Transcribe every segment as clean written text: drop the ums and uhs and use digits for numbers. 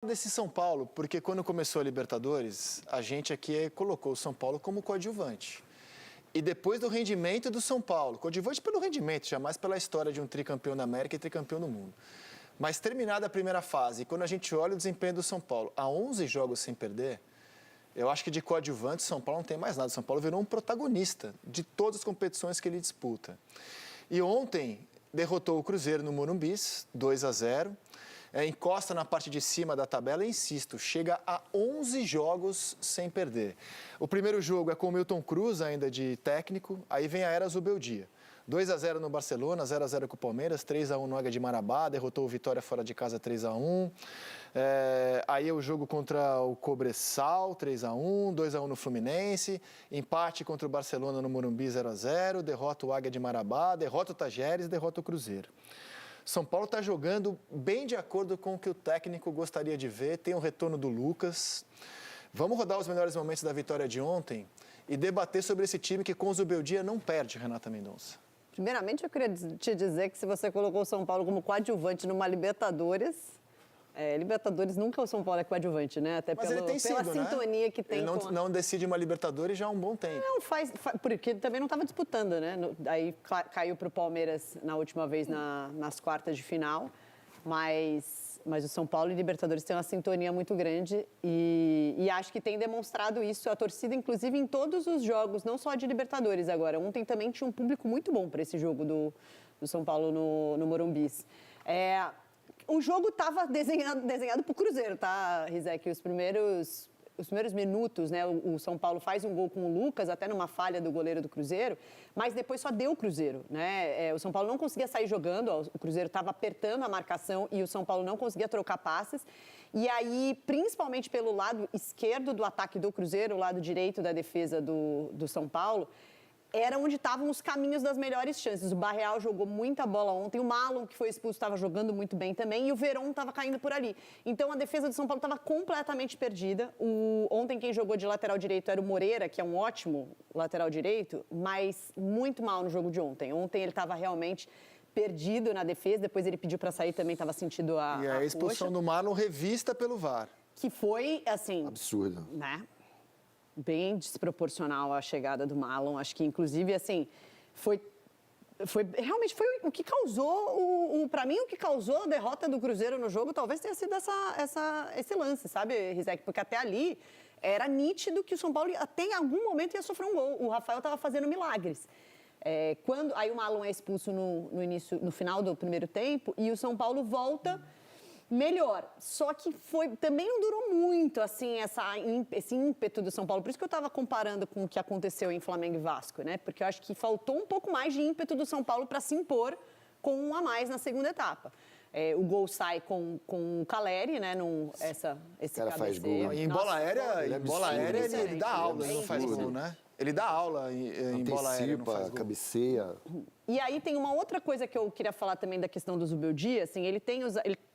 Desse São Paulo, porque quando começou a Libertadores, a gente aqui colocou o São Paulo como coadjuvante. E depois do rendimento do São Paulo, coadjuvante pelo rendimento, jamais pela história de um tricampeão da América e tricampeão do mundo. Mas terminada a primeira fase, quando a gente olha o desempenho do São Paulo, há 11 jogos sem perder, eu acho que de coadjuvante o São Paulo não tem mais nada. O São Paulo virou um protagonista de todas as competições que ele disputa. E ontem derrotou o Cruzeiro no Morumbi, 2-0. Encosta na parte de cima da tabela e, insisto, chega a 11 jogos sem perder. O primeiro jogo é com o Milton Cruz, ainda de técnico, aí vem a era Zubeldia. 2-0 no Barcelona, 0-0 com o Palmeiras, 3-1 no Águia de Marabá, derrotou o Vitória fora de casa 3-1. Aí é o jogo contra o Cobressal, 3-1, 2-1 no Fluminense, empate contra o Barcelona no Morumbi, 0-0, derrota o Águia de Marabá, derrota o Tajeres, derrota o Cruzeiro. São Paulo está jogando bem de acordo com o que o técnico gostaria de ver, tem o retorno do Lucas. Vamos rodar os melhores momentos da vitória de ontem e debater sobre esse time que com o Zubeldia não perde, Renata Mendonça. Primeiramente, eu queria te dizer que se você colocou o São Paulo como coadjuvante numa Libertadores... Libertadores nunca o São Paulo é coadjuvante, né? Até pela sintonia, né? Que tem. Ele não decide uma Libertadores já há um bom tempo. Não, porque também não estava disputando, né? Aí caiu para o Palmeiras na última vez nas quartas de final. Mas o São Paulo e Libertadores têm uma sintonia muito grande e acho que tem demonstrado isso. A torcida, inclusive, em todos os jogos, não só de Libertadores agora. Ontem também tinha um público muito bom para esse jogo do São Paulo no Morumbi. O jogo estava desenhado para o Cruzeiro, tá, Rizek? Os primeiros minutos, né? O São Paulo faz um gol com o Lucas, até numa falha do goleiro do Cruzeiro, mas depois só deu o Cruzeiro, né? O São Paulo não conseguia sair jogando, o Cruzeiro estava apertando a marcação e o São Paulo não conseguia trocar passes. E aí, principalmente pelo lado esquerdo do ataque do Cruzeiro, o lado direito da defesa do São Paulo, era onde estavam os caminhos das melhores chances. O Barreal jogou muita bola ontem, o Marlon, que foi expulso, estava jogando muito bem também, e o Veron estava caindo por ali. Então, a defesa do São Paulo estava completamente perdida. Ontem, quem jogou de lateral direito era o Moreira, que é um ótimo lateral direito, mas muito mal no jogo de ontem. Ontem, ele estava realmente perdido na defesa, depois ele pediu para sair, também estava sentindo a E a expulsão do Marlon revista pelo VAR. Que foi, assim... absurdo. Né? Bem desproporcional a chegada do Marlon. Acho que, inclusive, assim, realmente foi o que causou, para mim, o que causou a derrota do Cruzeiro no jogo, talvez tenha sido esse lance, sabe, Rizek? Porque até ali era nítido que o São Paulo até em algum momento ia sofrer um gol. O Rafael estava fazendo milagres. Aí o Marlon é expulso no final do primeiro tempo e o São Paulo volta melhor, só que também não durou muito, assim, esse ímpeto do São Paulo. Por isso que eu estava comparando com o que aconteceu em Flamengo e Vasco, né? Porque eu acho que faltou um pouco mais de ímpeto do São Paulo para se impor com um a mais na segunda etapa. O gol sai com o Caleri, né? Esse cara faz gol. E em bola aérea, ele dá aula, ele não faz gol, né? Ele dá aula em bola aérea, não faz gol. Cabeceia. E aí tem uma outra coisa que eu queria falar também da questão do Zubeldia, assim,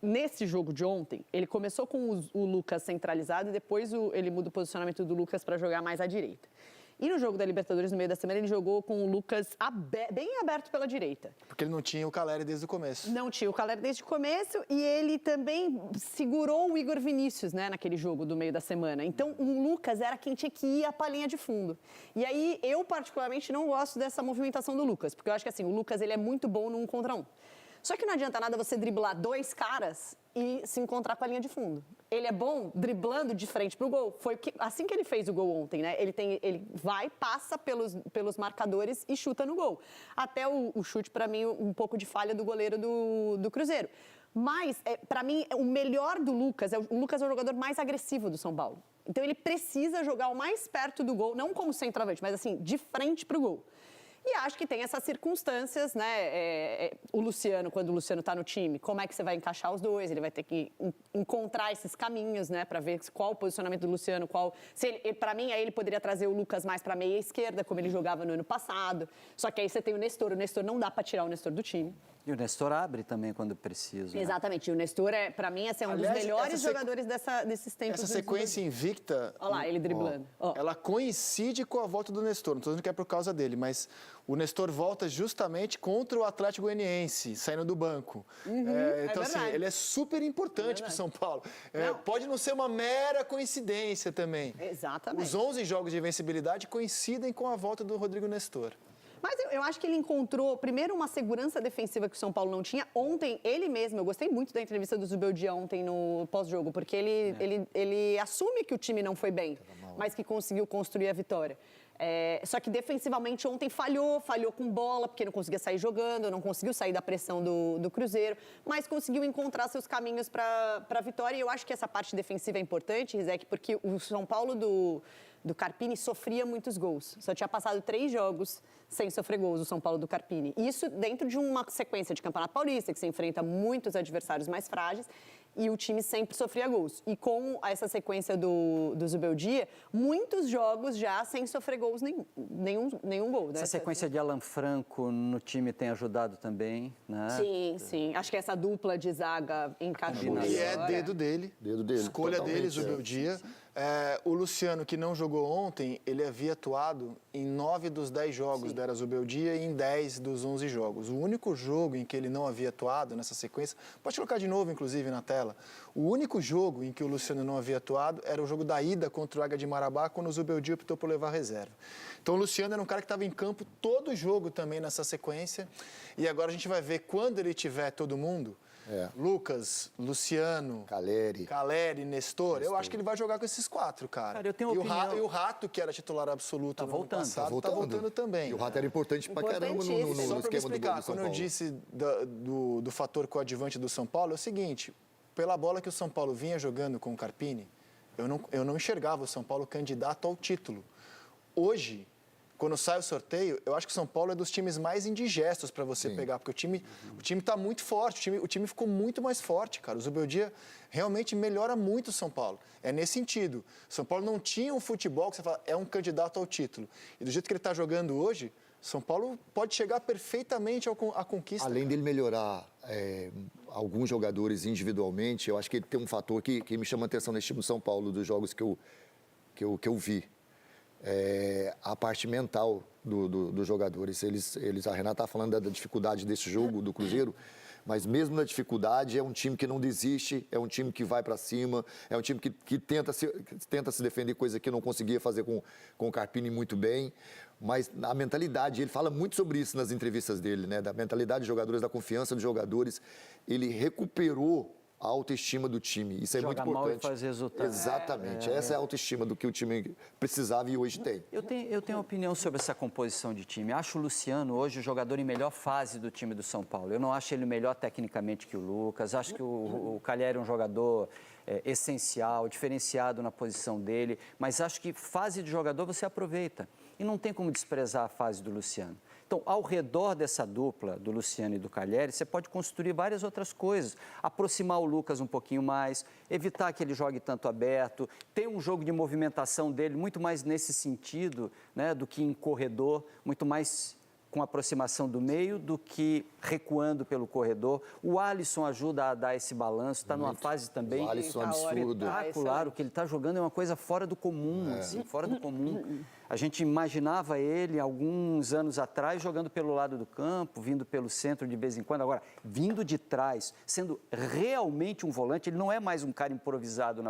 nesse jogo de ontem, ele começou com o Lucas centralizado e depois ele muda o posicionamento do Lucas para jogar mais à direita. E no jogo da Libertadores, no meio da semana, ele jogou com o Lucas bem aberto pela direita. Porque ele não tinha o Caleri desde o começo. Não tinha o Caleri desde o começo e ele também segurou o Igor Vinícius, né, naquele jogo do meio da semana. Então, o Lucas era quem tinha que ir para a linha de fundo. E aí, eu particularmente não gosto dessa movimentação do Lucas, porque eu acho que assim, o Lucas ele é muito bom no 1 contra 1. Só que não adianta nada você driblar 2 caras e se encontrar com a linha de fundo. Ele é bom driblando de frente pro gol. Foi assim que ele fez o gol ontem, né? Ele vai, passa pelos marcadores e chuta no gol. Até o chute, para mim, um pouco de falha do goleiro do Cruzeiro. Mas, para mim, o melhor do Lucas, o Lucas é o jogador mais agressivo do São Paulo. Então, ele precisa jogar o mais perto do gol, não como centroavante, mas assim, de frente pro gol. E acho que tem essas circunstâncias, né? O Luciano, quando o Luciano está no time, como é que você vai encaixar os dois? Ele vai ter que encontrar esses caminhos, né? Para ver qual o posicionamento do Luciano, para mim, aí ele poderia trazer o Lucas mais para a meia esquerda, como ele jogava no ano passado. Só que aí você tem o Nestor não dá para tirar o Nestor do time. E o Nestor abre também quando precisa. Né? Exatamente. E o Nestor, para mim, é um Aliás, dos melhores essa jogadores desses tempos. Essa sequência invicta... Olha lá, ele driblando. Ela coincide com a volta do Nestor. Não estou dizendo que é por causa dele, mas o Nestor volta justamente contra o Atlético Goianiense, saindo do banco. Então, assim, ele é super importante para o São Paulo. Pode não ser uma mera coincidência também. Exatamente. Os 11 jogos de invencibilidade coincidem com a volta do Rodrigo Nestor. Mas eu acho que ele encontrou, primeiro, uma segurança defensiva que o São Paulo não tinha. Ontem, ele mesmo, eu gostei muito da entrevista do Zubeldia ontem no pós-jogo, porque ele assume que o time não foi bem, mas que conseguiu construir a vitória. Só que defensivamente ontem falhou com bola, porque não conseguia sair jogando, não conseguiu sair da pressão do Cruzeiro, mas conseguiu encontrar seus caminhos para a vitória. E eu acho que essa parte defensiva é importante, Rizek, porque o São Paulo do Carpini sofria muitos gols. Só tinha passado 3 jogos sem sofrer gols o São Paulo do Carpini. Isso dentro de uma sequência de Campeonato Paulista, que se enfrenta muitos adversários mais frágeis, e o time sempre sofria gols. E com essa sequência do Zubeldia, muitos jogos já sem sofrer gols, nenhum gol. Né? Essa sequência de Alan Franco no time tem ajudado também, né? Sim. Acho que essa dupla de zaga encaixou. E é dedo dele. Escolha dele, Zubeldia. O Luciano, que não jogou ontem, ele havia atuado em 9 dos 10 jogos da Era Zubeldia e em 10 dos 11 jogos. O único jogo em que ele não havia atuado nessa sequência, pode colocar de novo, inclusive, na tela. O único jogo em que o Luciano não havia atuado era o jogo da ida contra o Águia de Marabá, quando o Zubeldia optou por levar reserva. Então, o Luciano era um cara que estava em campo todo o jogo também nessa sequência. E agora a gente vai ver, quando ele tiver todo mundo... Lucas, Luciano, Caleri, Nestor. Eu acho que ele vai jogar com esses 4, cara. Eu tenho opinião. E o Rato, que era titular absoluto no ano passado, tá voltando também. E o Rato era importante pra caramba no Só esquema para me explicar, quando eu disse do fator coadjuvante do São Paulo, é o seguinte, pela bola que o São Paulo vinha jogando com o Carpini, eu não enxergava o São Paulo candidato ao título. Hoje, quando sai o sorteio, eu acho que o São Paulo é dos times mais indigestos para você pegar, porque o time está muito forte, o time ficou muito mais forte, cara. O Zubeldia realmente melhora muito o São Paulo. É nesse sentido. O São Paulo não tinha um futebol que você fala, é um candidato ao título. E do jeito que ele está jogando hoje, São Paulo pode chegar perfeitamente à conquista. Além dele melhorar alguns jogadores individualmente, eu acho que ele tem um fator que me chama a atenção nesse time do São Paulo, dos jogos que eu vi. A parte mental dos jogadores. A Renata está falando da dificuldade desse jogo do Cruzeiro, mas mesmo na dificuldade é um time que não desiste, é um time que vai para cima, é um time que tenta se defender, coisa que não conseguia fazer com o Carpini muito bem. Mas a mentalidade, ele fala muito sobre isso nas entrevistas dele, né? Da mentalidade dos jogadores, da confiança dos jogadores. Ele recuperou a autoestima do time. Isso é muito importante. Joga mal e faz resultado. Exatamente. Essa é a autoestima do que o time precisava e hoje tem. Eu tenho opinião sobre essa composição de time. Acho o Luciano hoje o jogador em melhor fase do time do São Paulo. Eu não acho ele melhor tecnicamente que o Lucas. Acho que o Caleri é um jogador essencial, diferenciado na posição dele. Mas acho que fase de jogador você aproveita. E não tem como desprezar a fase do Luciano. Então, ao redor dessa dupla, do Luciano e do Caleri, você pode construir várias outras coisas. Aproximar o Lucas um pouquinho mais, evitar que ele jogue tanto aberto, ter um jogo de movimentação dele muito mais nesse sentido, né, do que em corredor, muito mais com aproximação do meio do que recuando pelo corredor. O Alisson ajuda a dar esse balanço, está numa fase também... O Alisson é absurdo. Espetacular, o que ele está jogando é uma coisa fora do comum, assim, fora do comum. A gente imaginava ele, alguns anos atrás, jogando pelo lado do campo, vindo pelo centro de vez em quando. Agora, vindo de trás, sendo realmente um volante, ele não é mais um cara improvisado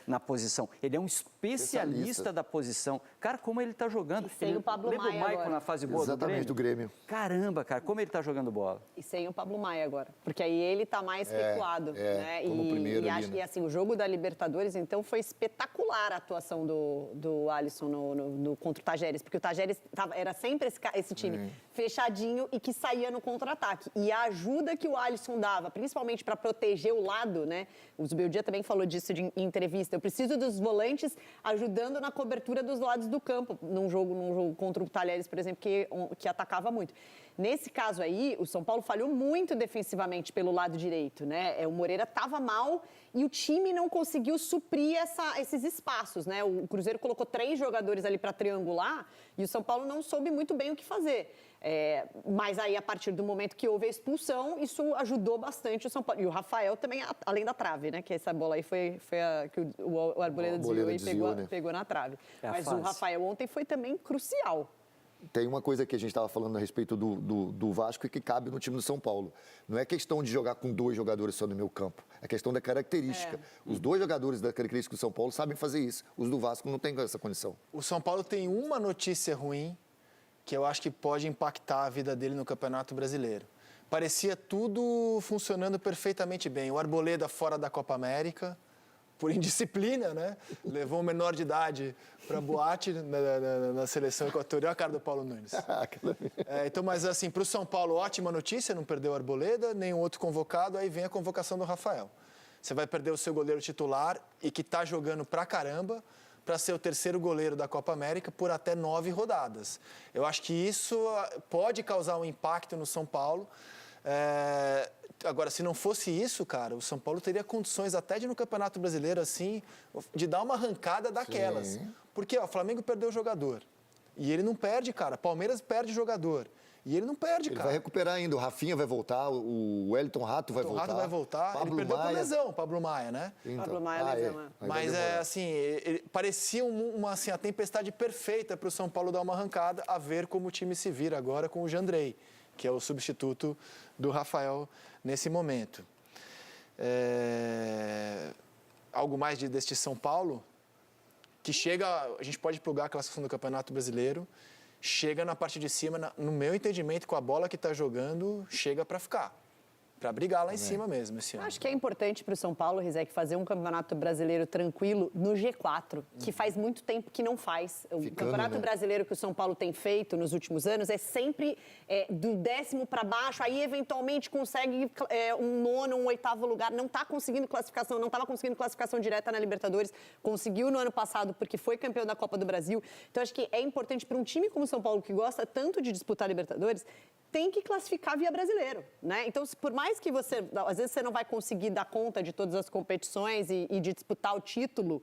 na posição. Ele é um especialista da posição. Cara, como ele está jogando. E sem o Pablo Lembra Maia o Maicon agora. na fase boa Exatamente, do Grêmio. Caramba, cara, como ele está jogando bola. E sem o Pablo Maia agora. Porque aí ele está mais recuado. Né? como primeiro ali, E assim, o jogo da Libertadores, então, foi espetacular a atuação do Alisson contra o Tajeres. Porque o Tajeres era sempre esse time fechadinho e que saía no contra-ataque. E a ajuda que o Alisson dava, principalmente para proteger o lado, né? O Zubeldia também falou disso em entrevista. Eu preciso dos volantes ajudando na cobertura dos lados do campo, num jogo contra o Talheres, por exemplo, que atacava muito. Nesse caso aí, o São Paulo falhou muito defensivamente pelo lado direito, né? O Moreira estava mal e o time não conseguiu suprir esses espaços, né? O Cruzeiro colocou 3 jogadores ali para triangular e o São Paulo não soube muito bem o que fazer. Mas aí, a partir do momento que houve a expulsão, isso ajudou bastante o São Paulo. E o Rafael também, além da trave, né? Que essa bola aí foi a que o Arboleda desviou e pegou na trave. Mas o Rafael ontem foi também crucial. Tem uma coisa que a gente estava falando a respeito do Vasco e que cabe no time do São Paulo. Não é questão de jogar com 2 jogadores só no meio campo. É questão da característica. Os 2 jogadores da característica do São Paulo sabem fazer isso. Os do Vasco não têm essa condição. O São Paulo tem uma notícia ruim que eu acho que pode impactar a vida dele no Campeonato Brasileiro. Parecia tudo funcionando perfeitamente bem. O Arboleda fora da Copa América, por indisciplina, né? Levou um menor de idade para boate na seleção equatorial, a cara do Paulo Nunes. Então, mas assim, para o São Paulo, ótima notícia, não perdeu o Arboleda, nenhum outro convocado, aí vem a convocação do Rafael. Você vai perder o seu goleiro titular e que está jogando pra caramba, para ser o 3º goleiro da Copa América por até 9 rodadas. Eu acho que isso pode causar um impacto no São Paulo. Agora, se não fosse isso, cara, o São Paulo teria condições até de no Campeonato Brasileiro, assim, de dar uma arrancada daquelas. Sim. Porque o Flamengo perdeu o jogador. E ele não perde, cara. Palmeiras perde jogador. E ele não perde, Ele cara. vai recuperar ainda. O Rafinha vai voltar, o Wellington Rato vai voltar. O Rato vai voltar. Pablo Ele perdeu Maia. por lesão, o Pablo Maia, né? Então, Pablo Maia lesão, Aí vai Mas demorar. assim, parecia assim, a tempestade perfeita para o São Paulo dar uma arrancada, a ver como o time se vira agora com o Jandrei, que é o substituto do Rafael nesse momento. Algo mais deste São Paulo, que chega, a gente pode plugar a classificação do Campeonato Brasileiro, chega na parte de cima, no meu entendimento, com a bola que está jogando, chega para ficar. Para brigar lá em cima mesmo esse ano. Acho que é importante para o São Paulo, Rizek, fazer um campeonato brasileiro tranquilo no G4, que faz muito tempo que não faz. O campeonato brasileiro que o São Paulo tem feito nos últimos anos é sempre do 10º para baixo, aí eventualmente consegue um 9º, um 8º lugar, não está conseguindo classificação, não estava conseguindo classificação direta na Libertadores, conseguiu no ano passado porque foi campeão da Copa do Brasil. Então acho que é importante para um time como o São Paulo, que gosta tanto de disputar a Libertadores, tem que classificar via brasileiro, né? Então, por mais que às vezes você não vai conseguir dar conta de todas as competições e de disputar o título,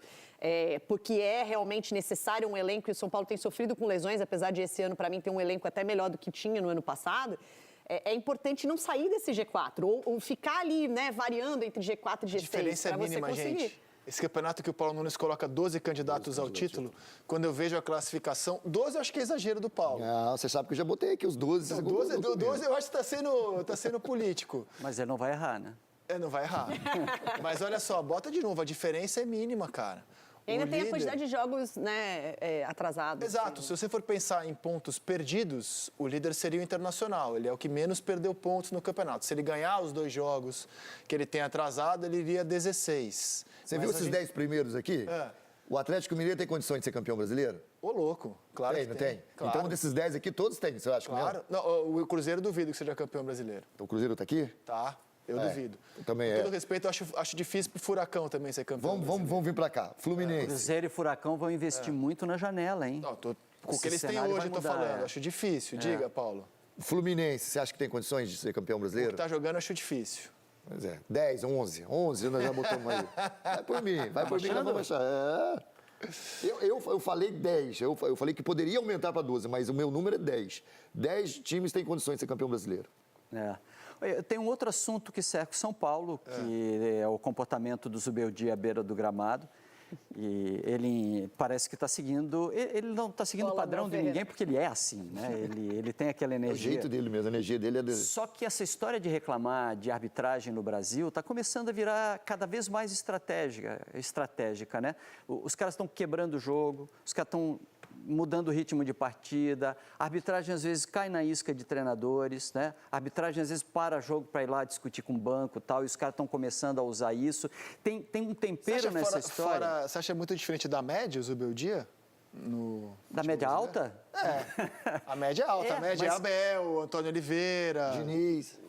porque é realmente necessário um elenco, e o São Paulo tem sofrido com lesões, apesar de esse ano, para mim, ter um elenco até melhor do que tinha no ano passado, é importante não sair desse G4, ou ficar ali, né, variando entre G4 e G6. A diferença é mínima, gente. Esse campeonato que o Paulo Nunes coloca 12 candidatos ao título, quando eu vejo a classificação, 12 eu acho que é exagero do Paulo. Não, você sabe que eu já botei aqui os 12. Então, 12 eu acho que está sendo político. Mas ele não vai errar, né? Não vai errar. Mas olha só, bota de novo, a diferença é mínima, cara. E ainda tem a quantidade de jogos, né, atrasados. Exato. Se você for pensar em pontos perdidos, o líder seria o Internacional. Ele é o que menos perdeu pontos no campeonato. Se ele ganhar os 2 jogos que ele tem atrasado, ele iria 16. Você viu esses 10 primeiros aqui? É. O Atlético Mineiro tem condições de ser campeão brasileiro? Ô, louco. Claro Tem, que não tem? Claro. Então, desses 10 aqui, todos têm, você acha? Claro. Não, o Cruzeiro duvido que seja campeão brasileiro. Então, o Cruzeiro está aqui? Tá? Eu duvido. Também Com todo respeito, eu acho difícil pro Furacão também ser campeão. Vamos vir para cá. Fluminense. Cruzeiro e Furacão vão investir muito na janela, hein? Não, com o que Esse eles têm cenário hoje, vai eu tô mudar, falando. Acho difícil. Diga, Paulo. Fluminense, você acha que tem condições de ser campeão O brasileiro? que tá jogando, acho difícil. Pois é. 10, 11. 11 nós já botamos aí. Vai por mim que nós vamos achar. Eu falei 10. Eu falei que poderia aumentar para 12, mas o meu número é 10. 10 times têm condições de ser campeão brasileiro. Tem um outro assunto que cerca o São Paulo, que é o comportamento do Zubeldia à beira do gramado. E ele parece que está seguindo... Ele não está seguindo o padrão de ninguém, porque ele é assim, né? Ele tem aquela energia. É o jeito dele mesmo, a energia dele é... Só que essa história de reclamar de arbitragem no Brasil está começando a virar cada vez mais estratégica, né? Os caras estão quebrando o jogo, os caras estão mudando o ritmo de partida, a arbitragem às vezes cai na isca de treinadores, né? A arbitragem às vezes para jogo para ir lá discutir com o banco e tal, e os caras estão começando a usar isso. Tem um tempero nessa história. Você acha muito diferente da média, o Zubeldia? Da média alta? A média é alta, a média é mas- Abel, Antônio Oliveira,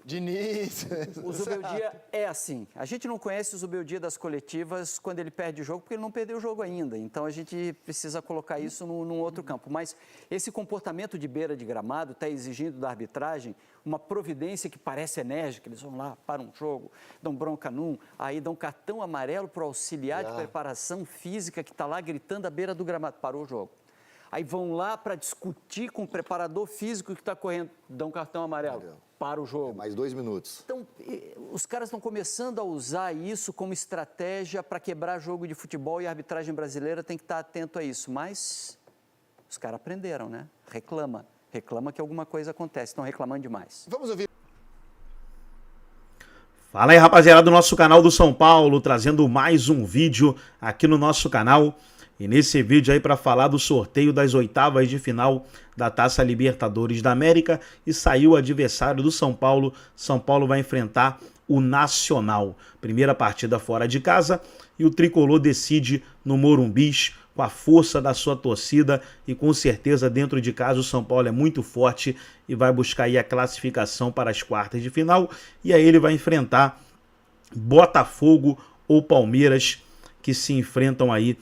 Diniz. O Zubeldia é assim. A gente não conhece o Zubeldia das coletivas quando ele perde o jogo, porque ele não perdeu o jogo ainda. Então a gente precisa colocar isso num outro campo. Mas esse comportamento de beira de gramado está exigindo da arbitragem uma providência que parece enérgica. Eles vão lá, param um jogo, dão bronca num, aí dão cartão amarelo para o auxiliar de preparação física que está lá gritando à beira do gramado. Parou o jogo. Aí vão lá para discutir com o preparador físico que está correndo, dão cartão amarelo, para o jogo. Mais 2 minutos. Então, os caras estão começando a usar isso como estratégia para quebrar jogo de futebol e a arbitragem brasileira tem que estar atento a isso. Mas os caras aprenderam, né? Reclama que alguma coisa acontece, estão reclamando demais. Vamos ouvir. Fala aí, rapaziada do nosso canal do São Paulo, trazendo mais um vídeo aqui no nosso canal. E nesse vídeo aí para falar do sorteio das oitavas de final da Taça Libertadores da América e saiu o adversário do São Paulo. São Paulo vai enfrentar o Nacional. Primeira partida fora de casa e o Tricolor decide no Morumbis com a força da sua torcida e com certeza dentro de casa o São Paulo é muito forte e vai buscar aí a classificação para as quartas de final. E aí ele vai enfrentar Botafogo ou Palmeiras que se enfrentam aí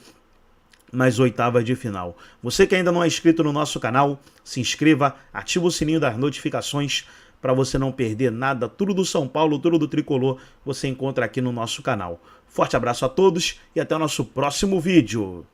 nas oitavas de final. Você que ainda não é inscrito no nosso canal, se inscreva, ativa o sininho das notificações para você não perder nada. Tudo do São Paulo, tudo do Tricolor, você encontra aqui no nosso canal. Forte abraço a todos e até o nosso próximo vídeo.